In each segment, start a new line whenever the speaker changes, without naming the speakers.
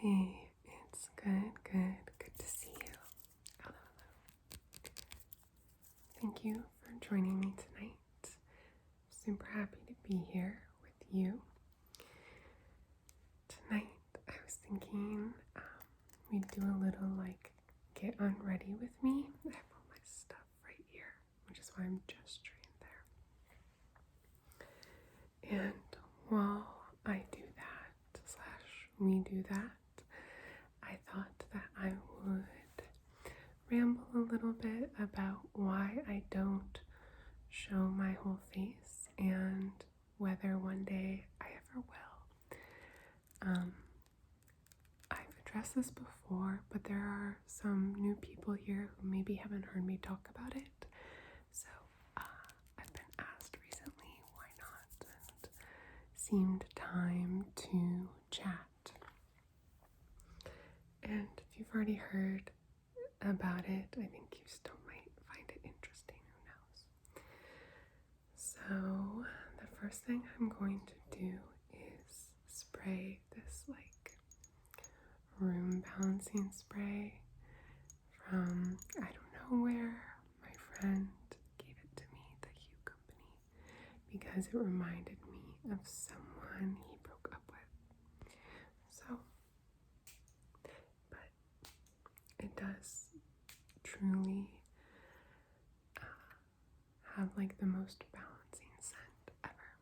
Hey, it's good to see you. Hello. Thank you for joining me tonight. Super happy to be here with you. Tonight, I was thinking we'd do a little get unready with me. I have all my stuff right here, which is why I'm gesturing there. And while I do that, / we do that, I thought that I would ramble a little bit about why I don't show my whole face and whether one day I ever will. I've addressed this before, but there are some new people here who maybe haven't heard me talk about it. So I've been asked recently why not, and seemed time to chat. And if you've already heard about it, I think you still might find it interesting, who knows. So the first thing I'm going to do is spray this room balancing spray from I don't know where. My friend gave it to me, the Hue Company, because it reminded me of someone he broke up with. So, but it does truly have the most balancing scent ever.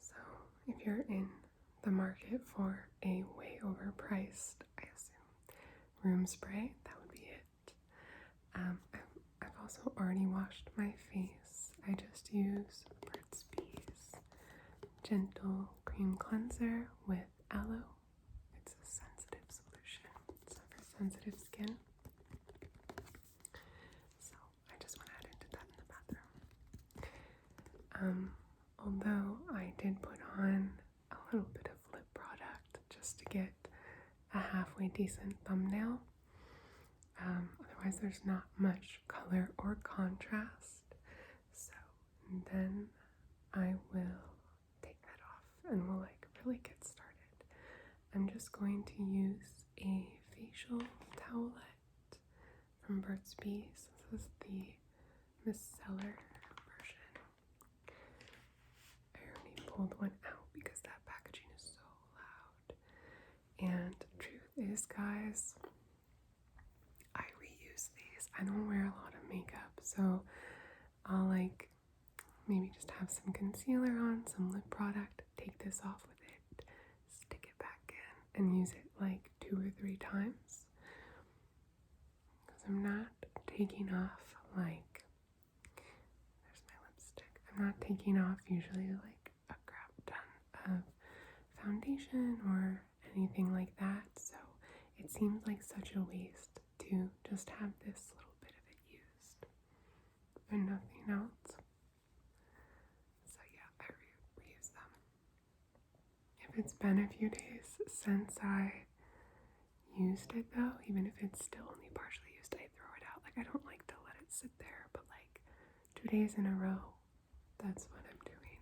So if you're in the market for a way overpriced, I assume, room spray, that would be it. I've also already washed my face. I just use Burt's Bees Gentle Cream Cleanser with aloe. It's a sensitive solution, so for sensitive skin. So I just went ahead and did that in the bathroom. Although I did put on a little bit of lip product just to get a halfway decent thumbnail. Otherwise there's not much color or contrast. So then I will take that off and we'll really get started. I'm just going to use a facial towelette from Burt's Bees. This is the micellar version. I already pulled one out because that packaging is so loud. And the truth is, guys, I reuse these. I don't wear a lot of makeup, so I'll maybe just have some concealer on, some lip product, take this off with it, stick it back in, and use it 2 or 3 times. Because I'm not taking off there's my lipstick. I'm not taking off usually a crap ton of foundation or anything like that, so it seems like such a waste to just have this little bit of it used and nothing else. So yeah, I reuse them. If it's been a few days since I used it though, even if it's still only partially used, I throw it out. I don't like to let it sit there, but 2 days in a row, that's what I'm doing.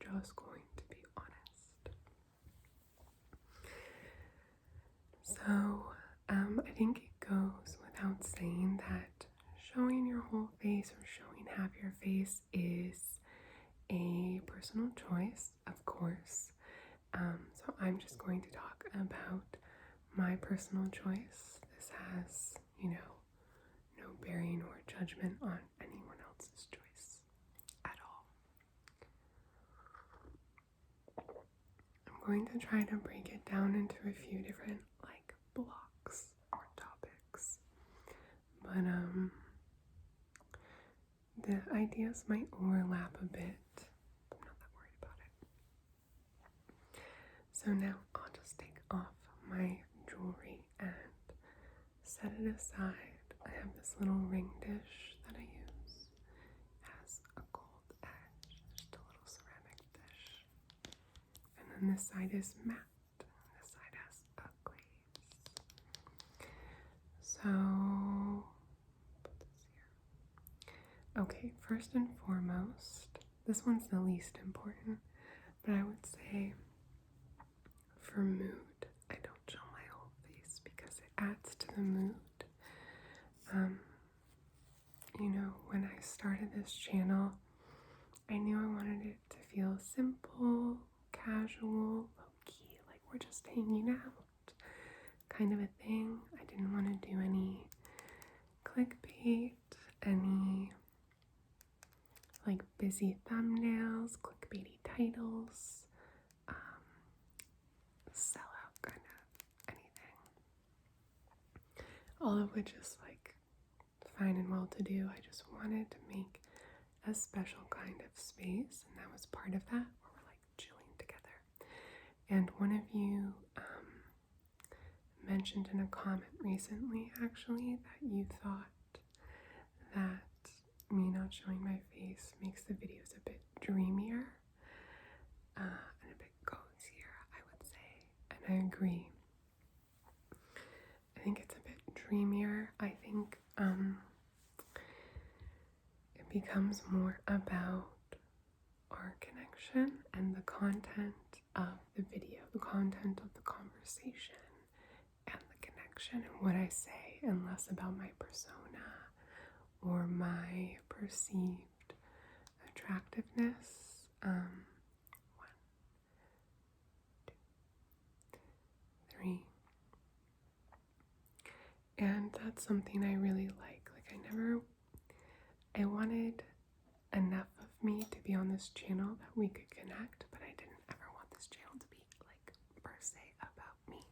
Just going to be honest. So, I think it goes without saying that showing your whole face or showing half your face is a personal choice, of course. So I'm just going to talk about my personal choice. This has, no bearing or judgment on anyone else's choice at all. I'm going to try to break it down into a few different blocks or topics, but the ideas might overlap a bit. I'm not that worried about it. So now I'll just take off my jewelry and set it aside. I have this little ring dish that I use. It has a gold edge, just a little ceramic dish. And then this side is matte. This side has a glaze. So, put this here. Okay, first and foremost, this one's the least important, But I would say for mood, I don't show my whole face because it adds to the mood. When I started this channel, I knew I wanted it to feel simple, casual, low-key, like we're just hanging out kind of a thing. I didn't want to do any clickbait, any like busy thumbnails, clickbaity titles, sellout kind of anything. All of which is like fine and well to do. I just wanted to make a special kind of space, and that was part of that, where we're like chilling together. And one of you mentioned in a comment recently, actually, that you thought that me not showing my face makes the videos a bit dreamier and a bit cozier, I would say. And I agree. I think it's a bit dreamier. I think it becomes more about our connection and the content of the video, the content of the conversation, and the connection and what I say, and less about my persona or my perceived attractiveness. 1, 2, 3. And that's something I really like. I wanted enough of me to be on this channel that we could connect, but I didn't ever want this channel to be like per se about me.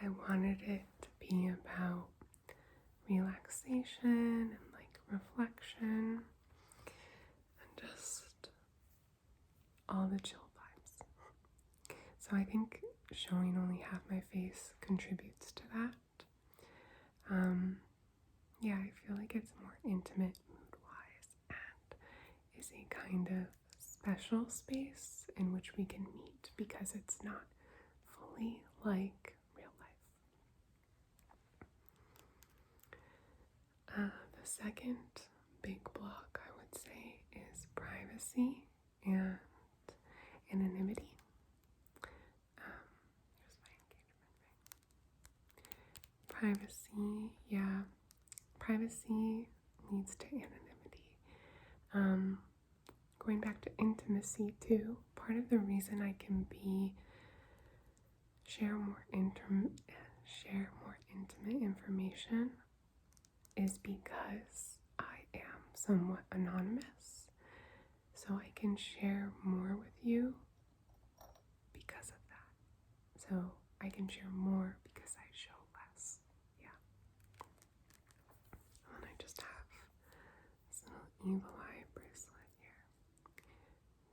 I wanted it to be about relaxation and like reflection and just all the chill vibes. So I think showing only half my face contributes to that. Yeah, I feel like it's more intimate mood-wise and is a kind of special space in which we can meet because it's not fully like real life. The second big block, I would say, is privacy and anonymity. Here's my engagement ring. Privacy, yeah. Privacy leads to anonymity. Going back to intimacy too, part of the reason I can share more intimate information is because I am somewhat anonymous. So I can share more with you because of that. So I can share more because I show less. Yeah. And I just have this little evil eye bracelet here.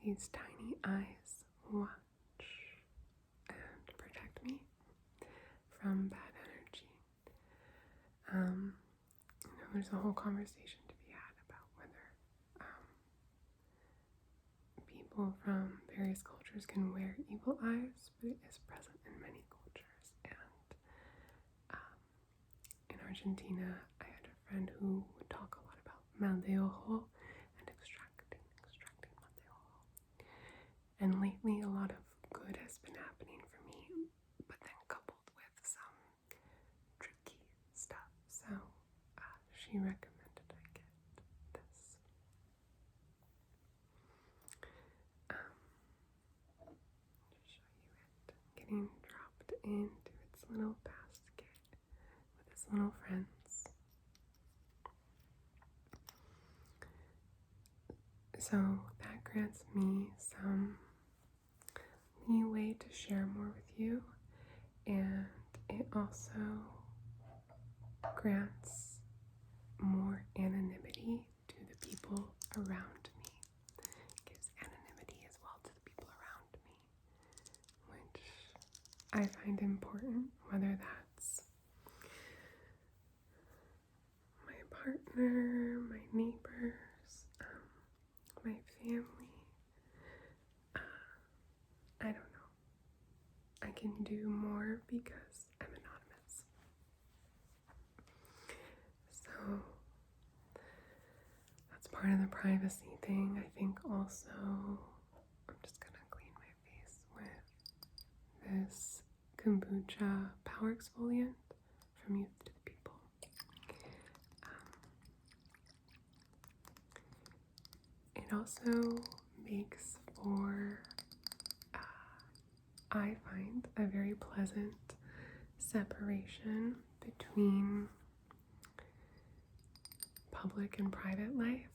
These tiny eyes watch and protect me from bad energy. There's a whole conversation to be had about whether people from various cultures can wear evil eyes, but it is present in many cultures. And in Argentina, I had a friend who would talk a lot about mal de ojo and extracting mal de ojo. And lately, a lot of good has been happening for me, but then coupled with some tricky stuff. So she recommended I get this. Show you it getting dropped into its little basket with its little friends. So that grants me some leeway to share more with you, and it also grants more anonymity to the people around me. It gives anonymity as well to the people around me, which I find important, whether that's my partner, my neighbors, my family. I don't know. I can do more because I'm anonymous. So that's part of the privacy thing. I think also, I'm just gonna clean my this kombucha power exfoliant from Youth to the People. It also makes for, I find, a very pleasant separation between public and private life,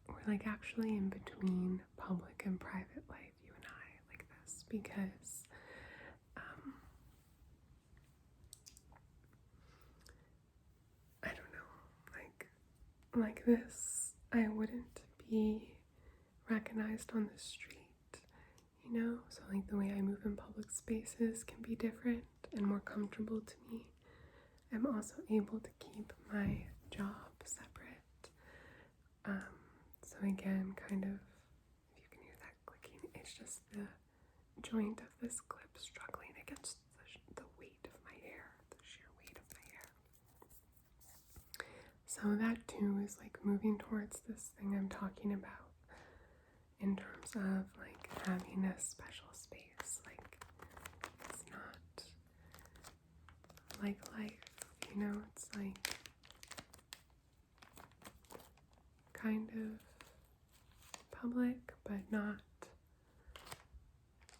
or like actually in between public and private life, you and I, like this, because I don't know, like this, I wouldn't be recognized on the street, you know? So like the way I move in public spaces can be different and more comfortable to me. I'm also able to keep my job separate. So again, kind of, if you can hear that clicking, it's just the joint of this clip struggling against the weight of my hair, the sheer weight of my hair. So that too is like moving towards this thing I'm talking about in terms of like having a special space. Like it's not like life, you know, it's like kind of public, but not.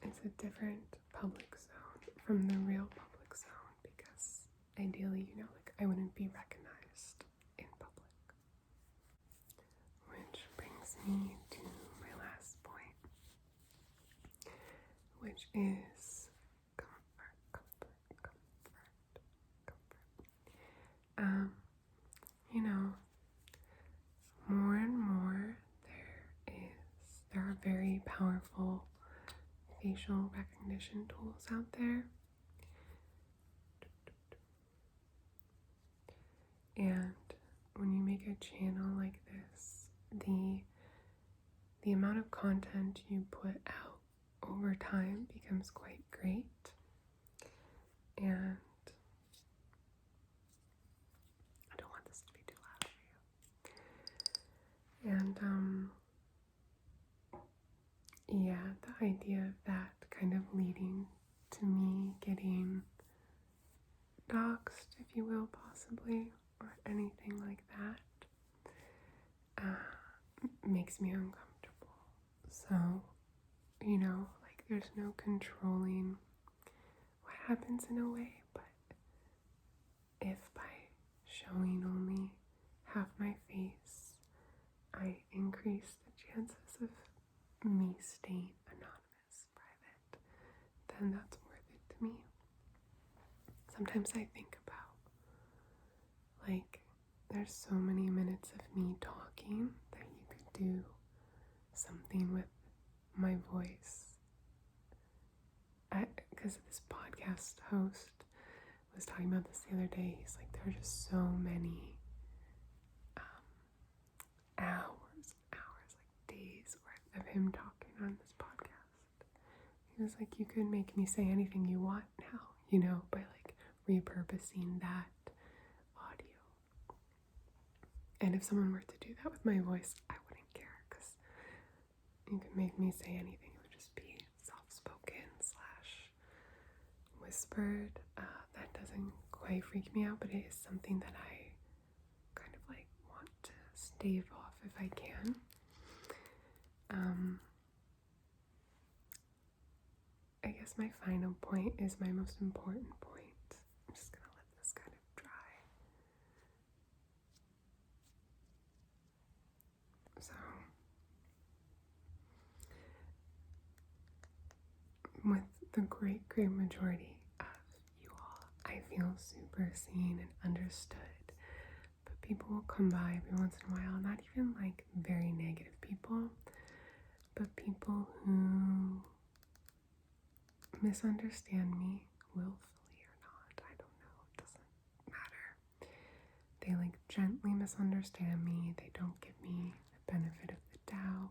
It's a different public zone from the real public zone because ideally, you know, like I wouldn't be recognized in public. Which brings me to my last point, which is comfort. You know, more and more there are very powerful facial recognition tools out there. And when you make a channel like this, the amount of content you put out over time becomes quite great. And I don't want this to be too loud for you. And yeah, the idea of that kind of leading to me getting doxxed, if you will, possibly, or anything like that, makes me uncomfortable. So, you know, like there's no controlling what happens in a way, but if by showing only half my face, I increase the chances of me staying anonymous, private, then that's worth it to me. Sometimes I think about, like, there's so many minutes of me talking that you could do something with my voice. Because this podcast host was talking about this the other day. He's like, there are just so many hours, like days worth of him talking on this podcast. He was like, you could make me say anything you want now, you know, by like repurposing that audio. And if someone were to do that with my voice, I wouldn't care, because you could make me say anything. It would just be soft-spoken / whispered. That doesn't quite freak me out, but it is something that I kind of like want to stave off if I can. I guess my final point is my most important point. I'm just gonna let this kind of dry. So, with the great majority of you all, I feel super seen and understood. But people will come by every once in a while, not even like very negative people, but people who misunderstand me willfully or not. I don't know. It doesn't matter. They like gently misunderstand me. They don't give me the benefit of the doubt.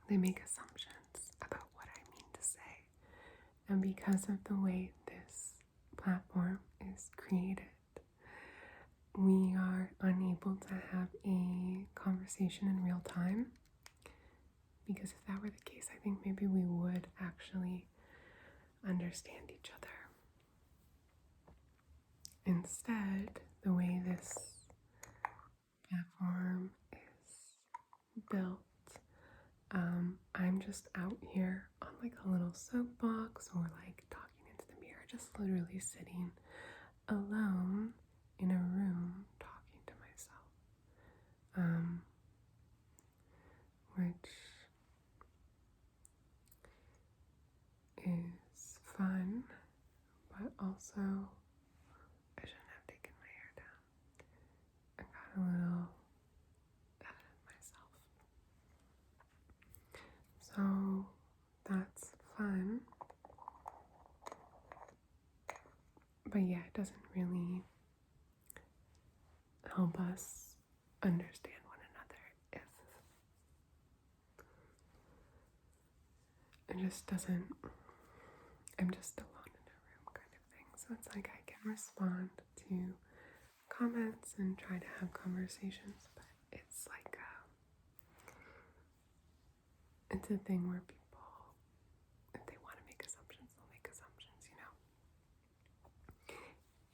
They make assumptions about what I mean to say. And because of the way this platform is created, we are unable to have a conversation in real time. Because if that were the case, I think maybe we would actually understand each other. Instead, the way this platform is built, I'm just out here on like a little soapbox or like talking into the mirror, just literally sitting alone in a room talking to myself, which is fun, but also I shouldn't have taken my hair down. I got a little ahead of myself. So that's fun. But yeah, it doesn't really help us understand one another if it just doesn't, I'm just alone in a room kind of thing. So it's like I can respond to comments and try to have conversations, but it's like it's a thing where people, if they want to make assumptions, they'll make assumptions, you know.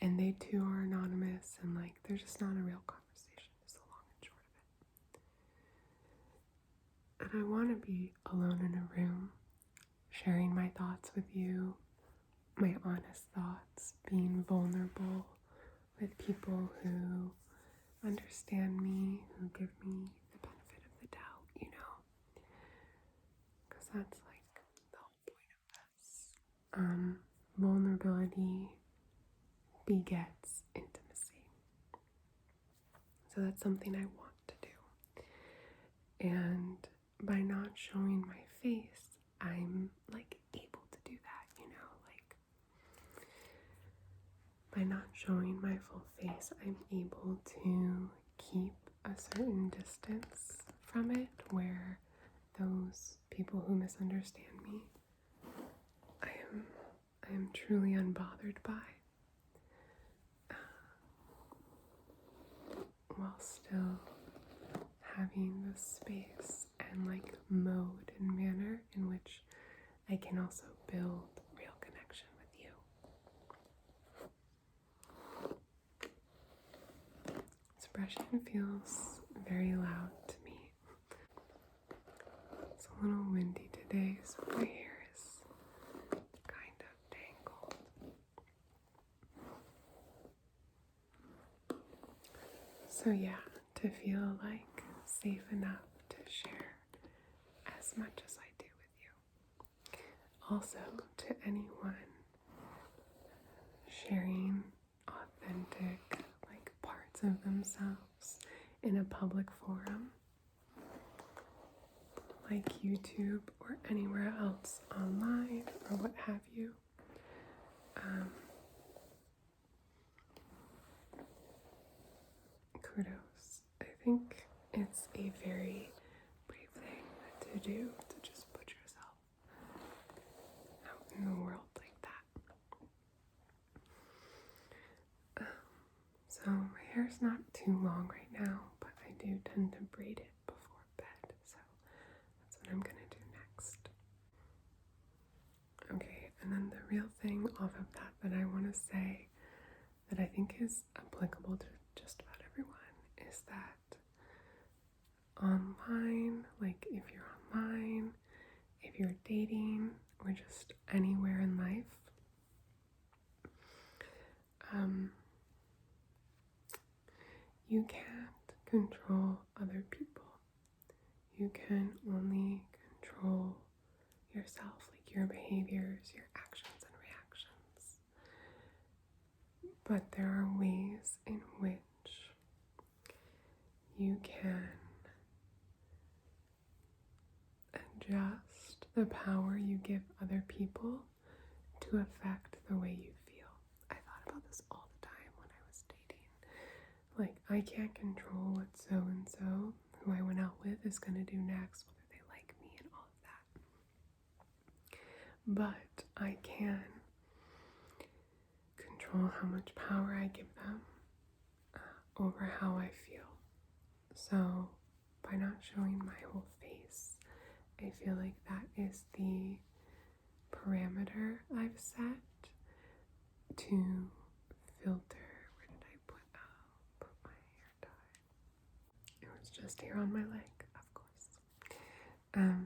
And they too are anonymous, and like there's just not a real conversation, is the long and short of it. And I want to be alone in a room, sharing my thoughts with you, my honest thoughts, being vulnerable with people who understand me, who give me the benefit of the doubt, you know, because that's like the whole point of this. Vulnerability begets intimacy. So that's something I want to do. And by not showing my face, I'm like able to do that, you know, like by not showing my full face, I'm able to keep a certain distance from it where those people who misunderstand me, I am truly unbothered by, while still having the space and like mode and manner in which I can also build real connection with you. This brushing feels very loud to me. It's a little windy today, so my hair is kind of tangled. So yeah, to feel like safe enough to share as much as I do with you. Also, to anyone sharing authentic like parts of themselves in a public forum like YouTube or anywhere else online or what have you, kudos. I think it's a very brave thing to do, to just put yourself out in the world like that. So my hair's not too long right now, but I do tend to braid it before bed, so that's what I'm gonna do next. Okay, and then the real thing off of that I want to say that I think is applicable to just about everyone is that online, like if you're online, if you're dating, or just anywhere in life, you can't control other people. You can only control yourself, like your behaviors, your actions and reactions. But there are ways in which you can adjust the power you give other people to affect the way you feel. I thought about this all the time when I was dating. Like, I can't control what so-and-so, who I went out with, is going to do next, whether they like me and all of that. But I can control how much power I give them over how I feel. So by not showing my whole face, I feel like that is the parameter I've set to filter. Where did I put my hair dye? It was just here on my leg, of course.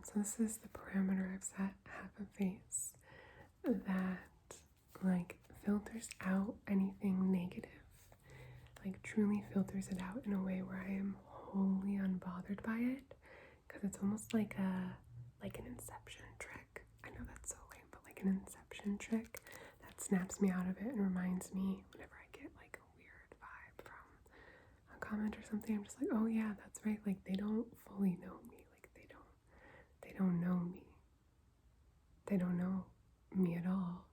So this is the parameter I've set, half a face, that like filters out anything negative, like truly filters it out in a way where I am wholly unbothered by it, because it's almost like an inception trick. I know that's so lame, but like an inception trick that snaps me out of it and reminds me whenever I get like a weird vibe from a comment or something, I'm just like, oh yeah, that's right, like they don't fully know me, like they don't know me. They don't know me at all.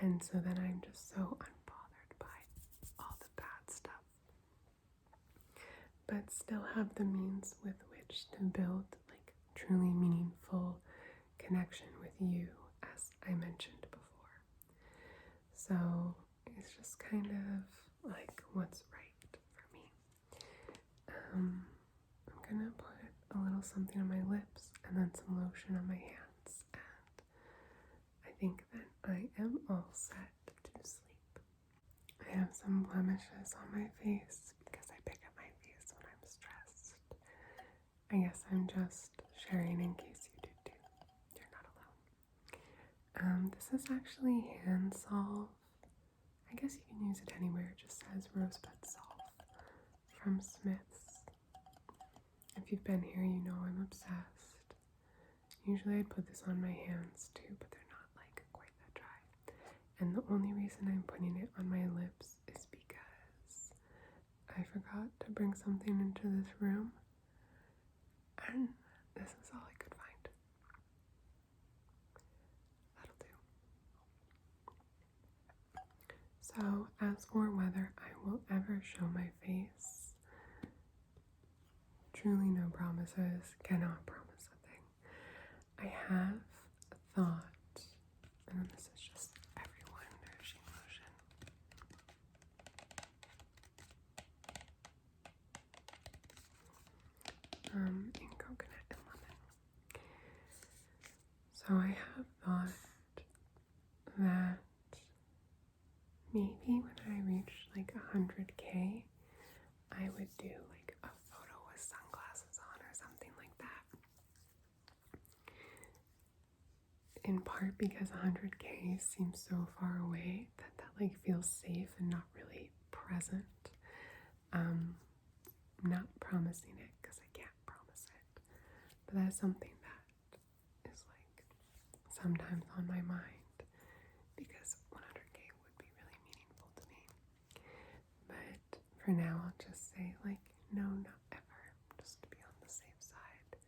And so then I'm just so unbothered by all the bad stuff, but still have the means with which to build like truly meaningful connection with you, as I mentioned before. So it's just kind of like what's right for me. I'm gonna put a little something on my lips and then some lotion on my hands, and I think that I am all set to sleep. I have some blemishes on my face because I pick at my face when I'm stressed. I guess I'm just sharing in case you do too. You're not alone. This is actually hand salve. I guess you can use it anywhere. It just says rosebud salve from Smith's. If you've been here, you know I'm obsessed. Usually I'd put this on my hands too, but they're not like quite that dry. And the only reason I'm putting it on my lips is because I forgot to bring something into this room, and this is all I could find. That'll do. So as for whether I will ever show my face, truly no promises, cannot promise a thing. I have thought, and then this is just everyone nourishing lotion. In coconut and lemon. So I have thought that maybe when I reach like 100K, I would do like a photo with sunglasses on or something like that. In part because 100K seems so far away that like feels safe and not really present. I'm not promising it because I can't promise it, but that's something that is like sometimes on my mind, because 100K would be really meaningful to me. But for now, I'll just say like no, not ever, just to be on the safe side.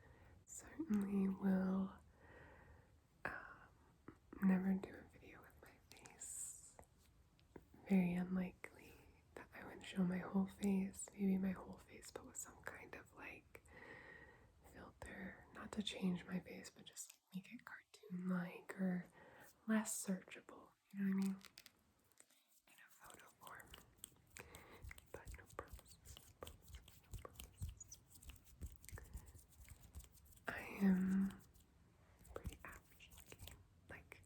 Certainly will never do a video with my face. Very unlikely that I would show my whole face, maybe my whole face, but with some kind of like filter, not to change my face, but just make it cartoon-like or less searchable, you know what I mean? In a photo form. But no promises, no promises, no promises. I am pretty average looking. Like,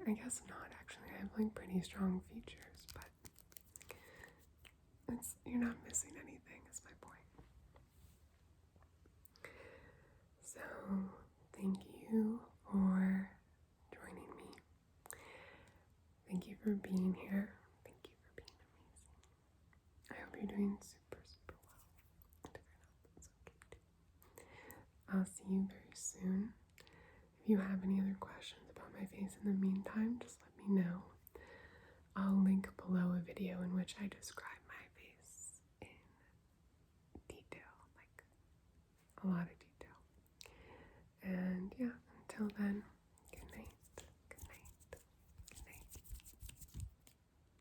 I guess not actually. I have like pretty strong features, but you're not missing anything is my point. So thank you for joining me. Thank you for being here. Thank you for being amazing. I hope you're doing super, super well. And if you're not, that's okay too. I'll see you very soon. If you have any other questions about my face in the meantime, just let me know. I'll link below a video in which I describe my face in detail, like a lot of detail. And yeah, until then,